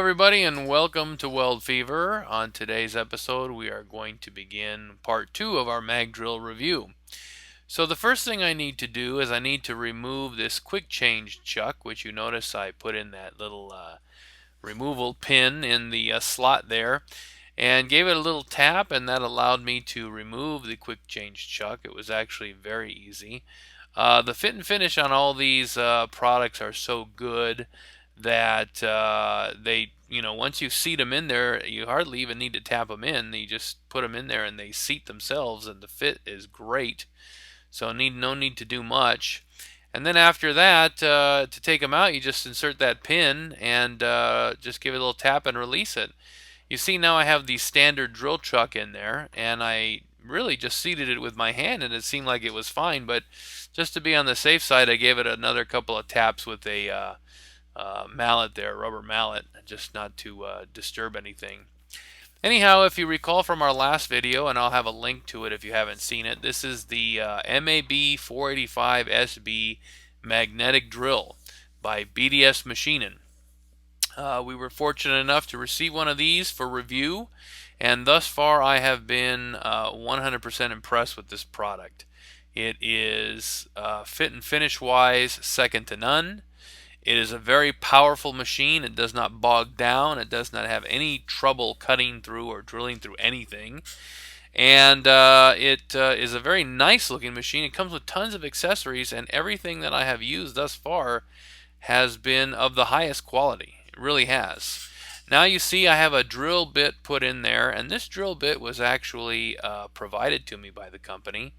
everybody, and welcome to Weld Fever. On today's episode, we are going to begin part 2 of our mag drill review. So the first thing I need to do is I need to remove this quick change chuck, which you notice I put in that little removal pin in the slot there, and gave it a little tap, and that allowed me to remove the quick change chuck. It was actually very easy. The fit and finish on all these products are so good that once you seat them in there, you hardly even need to tap them in. You just put them in there and they seat themselves, and the fit is great. So no need to do much. And then after that, to take them out, you just insert that pin and just give it a little tap and release it. You see now I have the standard drill chuck in there, and I really just seated it with my hand, and it seemed like it was fine. But just to be on the safe side, I gave it another couple of taps with a mallet there, rubber mallet, just not to disturb anything. Anyhow, if you recall from our last video, and I'll have a link to it if you haven't seen it, this is the MAB 485 SB magnetic drill by BDS Maschinen. We were fortunate enough to receive one of these for review, and thus far I have been 100% impressed with this product. It is fit and finish wise second to none. It is a very powerful machine. It does not bog down. It does not have any trouble cutting through or drilling through anything. And it is a very nice looking machine. It comes with tons of accessories, and everything that I have used thus far has been of the highest quality. It really has. Now you see I have a drill bit put in there, and this drill bit was actually provided to me by the company.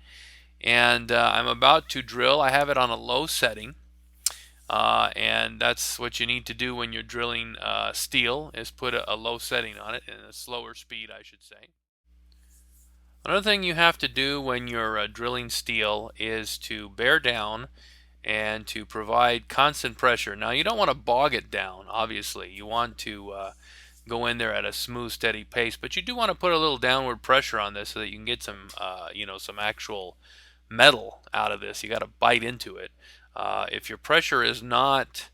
And I'm about to drill. I have it on a low setting. And that's what you need to do when you're drilling steel, is put a low setting on it, and a slower speed, I should say. Another thing you have to do when you're drilling steel is to bear down and to provide constant pressure. Now you don't want to bog it down, obviously. You want to go in there at a smooth, steady pace, but you do want to put a little downward pressure on this so that you can get some some actual metal out of this. You got to bite into it. If your pressure is not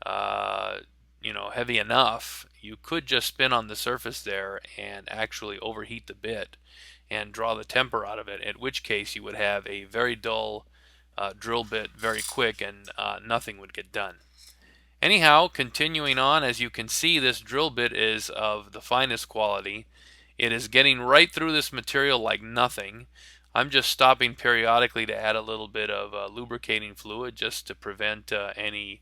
heavy enough, you could just spin on the surface there and actually overheat the bit and draw the temper out of it, at which case you would have a very dull drill bit very quick, and nothing would get done. Anyhow, continuing on, as you can see, this drill bit is of the finest quality. It is getting right through this material like nothing. I'm just stopping periodically to add a little bit of lubricating fluid just to prevent any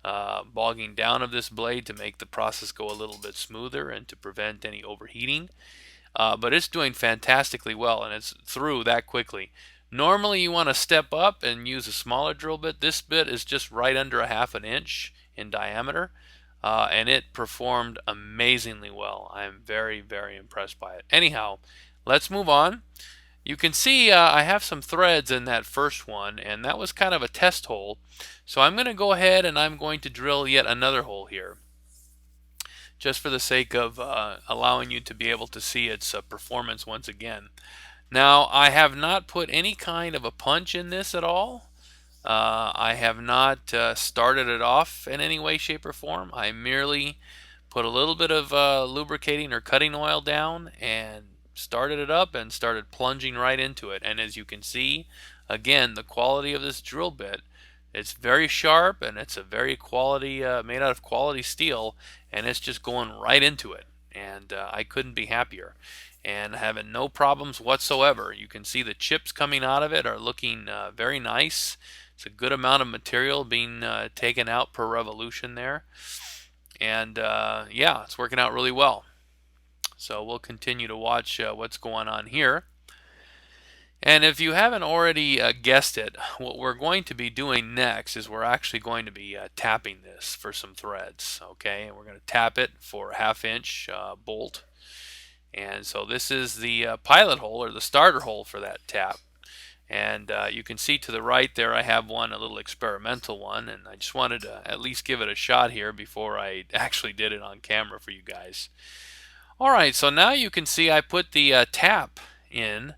bogging down of this blade, to make the process go a little bit smoother and to prevent any overheating. But it's doing fantastically well, and it's through that quickly. Normally you want to step up and use a smaller drill bit. This bit is just right under a half an inch in diameter, and it performed amazingly well. I am very, very impressed by it. Anyhow, let's move on. You can see I have some threads in that first one, and that was kind of a test hole. So I'm going to go ahead and I'm going to drill yet another hole here, just for the sake of allowing you to be able to see its performance once again. Now, I have not put any kind of a punch in this at all. I have not started it off in any way, shape, or form. I merely put a little bit of lubricating or cutting oil down and started it up and started plunging right into it. And as you can see, again, the quality of this drill bit, it's very sharp, and it's a very quality, made out of quality steel, and it's just going right into it. And I couldn't be happier, and having no problems whatsoever. You can see the chips coming out of it are looking very nice. It's a good amount of material being taken out per revolution there. And yeah, it's working out really well. So we'll continue to watch what's going on here. And if you haven't already guessed it, what we're going to be doing next is we're actually going to be tapping this for some threads. Okay, and we're going to tap it for a 1/2 inch bolt. And so this is the pilot hole, or the starter hole for that tap. And you can see to the right there I have one, a little experimental one, and I just wanted to at least give it a shot here before I actually did it on camera for you guys. Alright, so now you can see I put the tap in,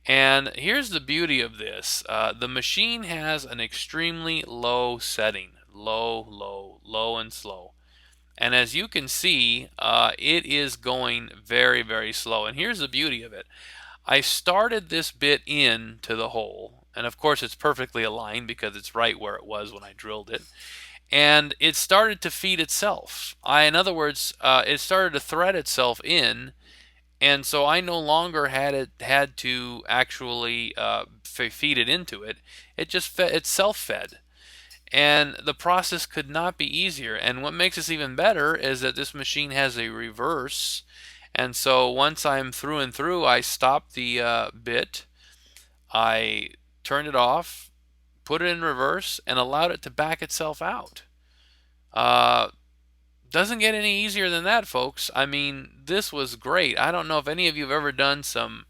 and here's the beauty of this. The machine has an extremely low setting. Low, low, low and slow. And as you can see, it is going very, very slow. And here's the beauty of it. I started this bit in to the hole, and of course it's perfectly aligned because it's right where it was when I drilled it. And it started to feed itself. In other words, it started to thread itself in, and so I no longer had to actually feed it into it. It just fed, self-fed. And the process could not be easier. And what makes this even better is that this machine has a reverse. And so once I'm through and through, I stop the bit, I turned it off, put it in reverse, and allowed it to back itself out. Doesn't get any easier than that, folks. I mean, this was great. I don't know if any of you have ever done some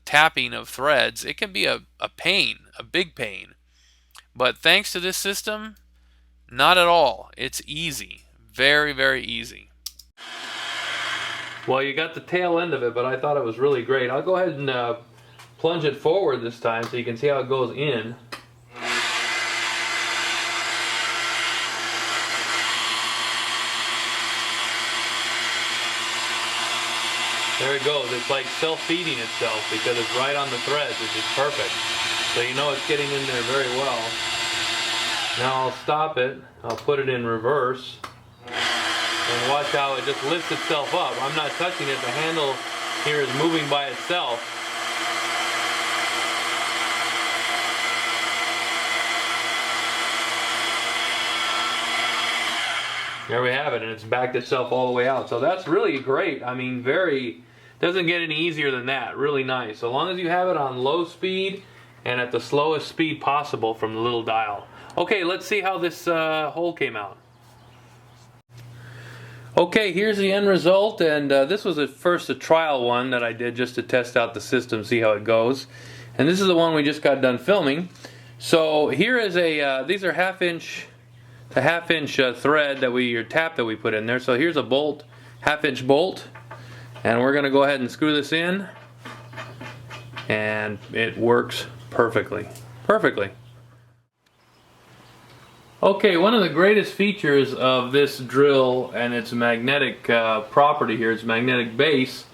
tapping of threads. It can be a pain, a big pain. But thanks to this system, not at all. It's easy. Very, very easy. Well, you got the tail end of it, but I thought it was really great. I'll go ahead and plunge it forward this time so you can see how it goes in. There it goes. It's like self-feeding itself because it's right on the threads, which is perfect. So you know it's getting in there very well. Now I'll stop it. I'll put it in reverse. And watch how it just lifts itself up. I'm not touching it. The handle here is moving by itself. There we have it, and it's backed itself all the way out. So that's really great. I mean, doesn't get any easier than that. Really nice. So long as you have it on low speed and at the slowest speed possible from the little dial. Okay, let's see how this hole came out. Okay, here's the end result, and this was at first a trial one that I did just to test out the system, see how it goes. And this is the one we just got done filming. So here is these are half-inch thread tap that we put in there. So here's a bolt, half-inch bolt, and we're going to go ahead and screw this in, and it works perfectly. Okay, one of the greatest features of this drill and its magnetic property here, its magnetic base,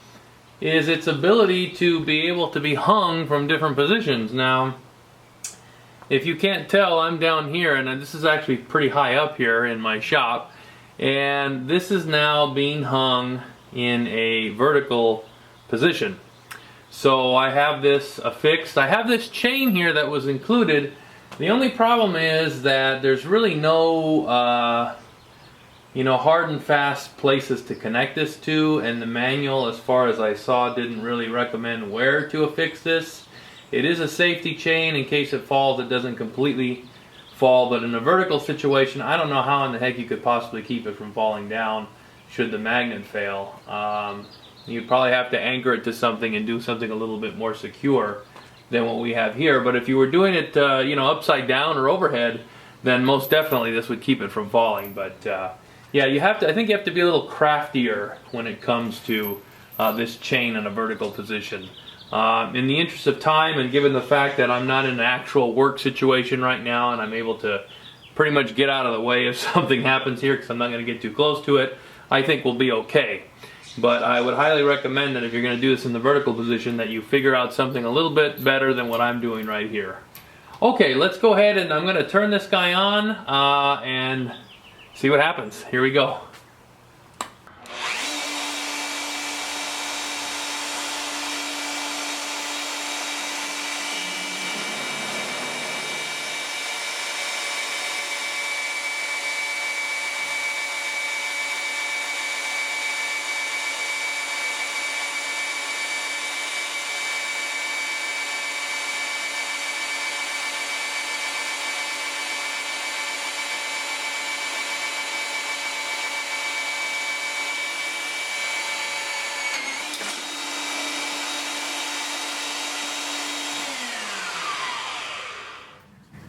is its ability to be able to be hung from different positions. Now, if you can't tell, I'm down here, and this is actually pretty high up here in my shop, and this is now being hung in a vertical position. So I have this affixed. I have this chain here that was included. The only problem is that there's really no hard and fast places to connect this to, and the manual, as far as I saw, didn't really recommend where to affix this. It is a safety chain. In case it falls, it doesn't completely fall, but in a vertical situation, I don't know how in the heck you could possibly keep it from falling down should the magnet fail. You'd probably have to anchor it to something and do something a little bit more secure than what we have here. But if you were doing it upside down or overhead, then most definitely this would keep it from falling. But yeah, I think you have to be a little craftier when it comes to this chain in a vertical position. In the interest of time, and given the fact that I'm not in an actual work situation right now and I'm able to pretty much get out of the way if something happens here because I'm not going to get too close to it, I think we'll be okay. But I would highly recommend that if you're going to do this in the vertical position, that you figure out something a little bit better than what I'm doing right here. Okay, let's go ahead and I'm going to turn this guy on and see what happens. Here we go.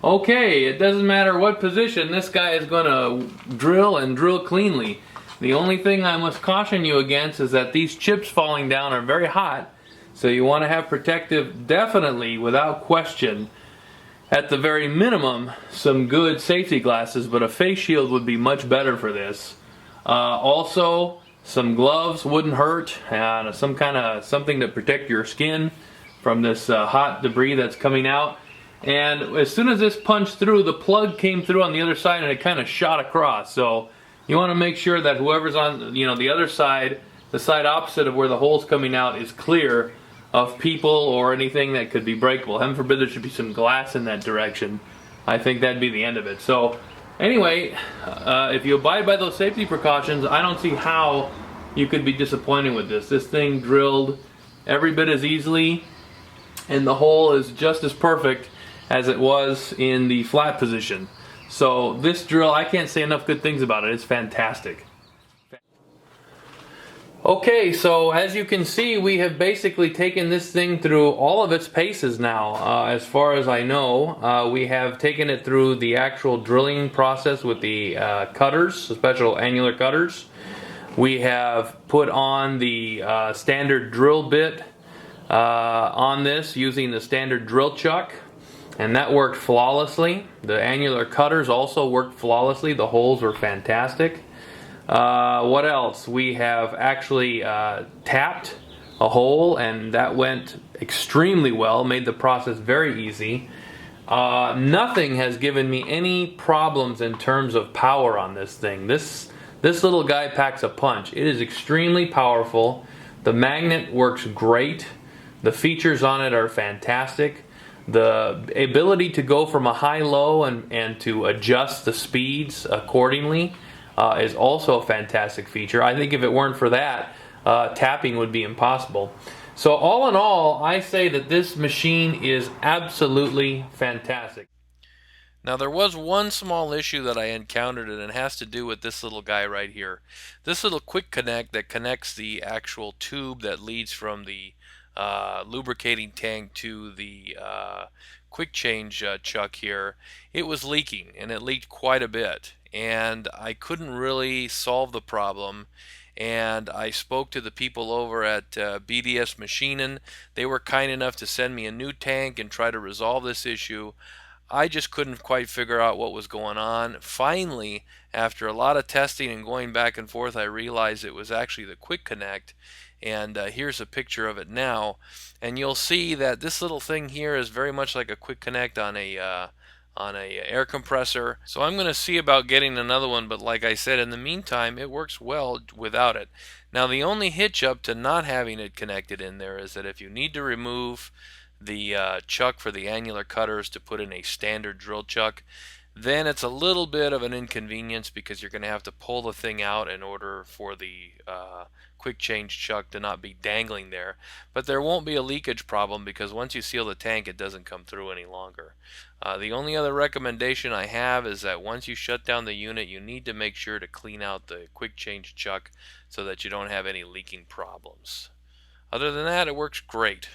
Okay, it doesn't matter what position, this guy is going to drill and drill cleanly. The only thing I must caution you against is that these chips falling down are very hot, so you want to have protective, definitely, without question, at the very minimum, some good safety glasses, but a face shield would be much better for this. Also, some gloves wouldn't hurt, and something to protect your skin from this hot debris that's coming out. And as soon as this punched through, the plug came through on the other side and it kind of shot across. So you want to make sure that whoever's on, the other side, the side opposite of where the hole's coming out, is clear of people or anything that could be breakable. Heaven forbid there should be some glass in that direction. I think that'd be the end of it. So anyway, if you abide by those safety precautions, I don't see how you could be disappointed with this. This thing drilled every bit as easily, and the hole is just as perfect as it was in the flat position. So this drill, I can't say enough good things about it. It's fantastic. Okay, so as you can see, we have basically taken this thing through all of its paces now. As far as I know, we have taken it through the actual drilling process with the cutters, special annular cutters. We have put on the standard drill bit on this using the standard drill chuck, and that worked flawlessly. The annular cutters also worked flawlessly. The holes were fantastic. What else? We have actually tapped a hole, and that went extremely well, made the process very easy. Nothing has given me any problems in terms of power on this thing. This little guy packs a punch. It is extremely powerful. The magnet works great. The features on it are fantastic. The ability to go from a high-low and to adjust the speeds accordingly is also a fantastic feature. I think if it weren't for that, tapping would be impossible. So all in all, I say that this machine is absolutely fantastic. Now there was one small issue that I encountered, and it has to do with this little guy right here. This little quick connect that connects the actual tube that leads from the lubricating tank to the quick change chuck here, it was leaking, and it leaked quite a bit, and I couldn't really solve the problem. And I spoke to the people over at BDS Maschinen. They were kind enough to send me a new tank and try to resolve this issue. I just couldn't quite figure out what was going on. Finally, after a lot of testing and going back and forth, I realized it was actually the quick connect. And here's a picture of it now, and you'll see that this little thing here is very much like a quick connect on a air compressor. So I'm going to see about getting another one, but like I said, in the meantime, it works well without it. Now the only hitch up to not having it connected in there is that if you need to remove the chuck for the annular cutters to put in a standard drill chuck, then it's a little bit of an inconvenience because you're going to have to pull the thing out in order for the quick change chuck to not be dangling there. But there won't be a leakage problem because once you seal the tank, it doesn't come through any longer. The only other recommendation I have is that once you shut down the unit, you need to make sure to clean out the quick change chuck so that you don't have any leaking problems. Other than that, it works great.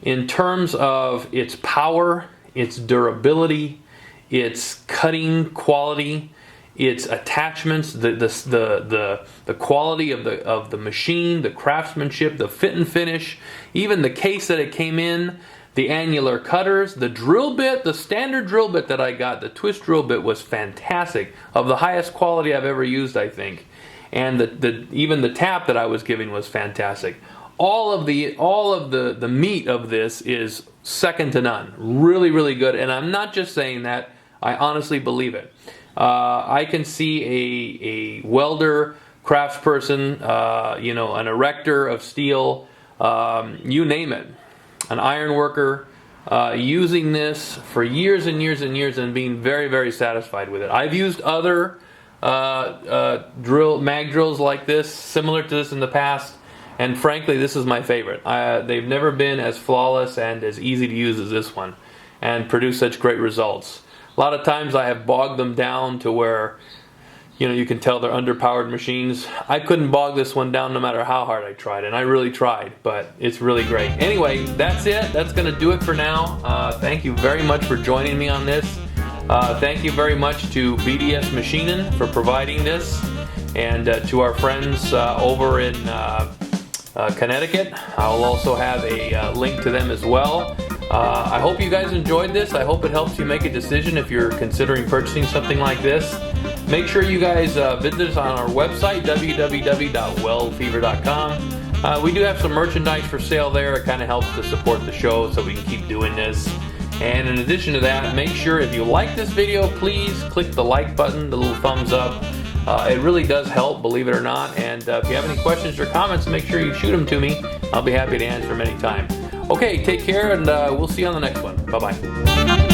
In terms of its power, its durability, its cutting quality, its attachments, the quality of the machine, the craftsmanship, the fit and finish, even the case that it came in, the annular cutters, the drill bit, the standard drill bit that I got, the twist drill bit was fantastic, of the highest quality I've ever used, I think. And even the tap that I was giving was fantastic. All of the meat of this is second to none. Really, really good. And I'm not just saying that. I honestly believe it. I can see a welder, craftsperson, an erector of steel, you name it, an iron worker, using this for years and years and years and being very, very satisfied with it. I've used other mag drills like this, similar to this in the past, and frankly, this is my favorite. They've never been as flawless and as easy to use as this one, and produce such great results. A lot of times I have bogged them down to where, you can tell they're underpowered machines. I couldn't bog this one down no matter how hard I tried, and I really tried, but it's really great. Anyway, that's it. That's going to do it for now. Thank you very much for joining me on this. Thank you very much to BDS Maschinen for providing this, and to our friends over in Connecticut. I'll also have a link to them as well. I hope you guys enjoyed this. I hope it helps you make a decision if you're considering purchasing something like this. Make sure you guys visit us on our website, www.weldfever.com. We do have some merchandise for sale there. It kind of helps to support the show so we can keep doing this. And in addition to that, make sure if you like this video, please click the like button, the little thumbs up. It really does help, believe it or not. And if you have any questions or comments, make sure you shoot them to me. I'll be happy to answer them anytime. Okay, take care, and we'll see you on the next one. Bye-bye.